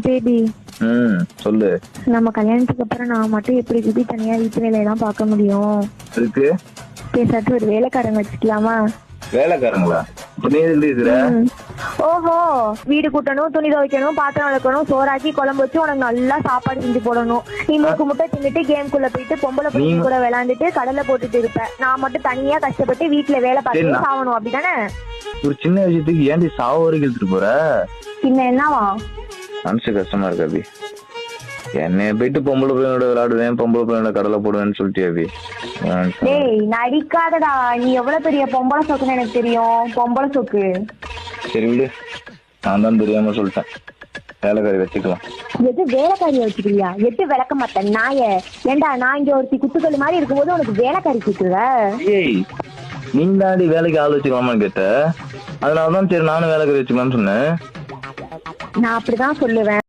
Baby, சொல்லு. நம்ம கல்யாணத்துக்கு அப்புறம் நான் மட்டும் எப்படி பேபி தனியா வீட்டு வேலையெல்லாம் பார்க்க முடியும்? இருக்கு. பேசாட்டு ஒரு வேலைக்காரங்க வச்சுக்கலாமா? வேலைக்காரங்களா? நீ எதுல இருக்கிற? ஓஹோ, வீடு கூட்டணும், துணி துவைக்கணும், பாத்திரம் விளக்கணும், சோறாக்கி குழம்பு வச்சு உனக்கு நல்லா சாப்பாடு செஞ்சு போடணும். நீ மூக்கு முட்டை தின்னுட்டு கேம்குள்ள போயிட்டு பொம்பளை பிள்ளைங்க கூட விளையாண்டுட்டு கடலை போட்டுட்டு இருப்ப. நான் மட்டும் தனியா கஷ்டப்பட்டு வீட்டுல வேலை பார்த்து சாவணும், அப்படிதானே? ஒரு சின்ன விஷயத்துக்கு ஏன்டி சாவு வரைக்கும் எடுத்துட்டு போற? பின்ன என்னவா? மனசு கஷ்டமா இருக்கு அபி. என்னைய போயிட்டு பொம்பளை பிள்ளையோட விளையாடுவேன், பொம்பளை பிள்ளையோட கடலை போடுவேன்னு சொல்லிட்டு அபி. டேய் நடிக்காதடா, நீ எவ்வளவு பெரிய பொம்பளை சொக்குன்னு எனக்கு தெரியும். பொம்பளை சொக்கு. சரி விடு, நான் தான் தெரியாம சொல்லிட்டேன். வேலைக்காரி வச்சுக்கலாம். எது வேலைக்காரியை வச்சுக்கிறியா? எட்டு விளக்க மாட்டேன் நாய. ஏண்டா நான் இங்க ஒருத்தி குத்துக்கள் மாதிரி இருக்கும்போது உனக்கு வேலைக்காரி கேக்குற? ஏய், நீ தாண்டி வேலைக்கு ஆள் வச்சுக்கலாமான்னு கேட்ட. அதனாலதான் சரி நானும் வேலைக்காரி வச்சுக்கலாம்னு சொன்னேன். நான் அப்படிதான் சொல்லுவேன்.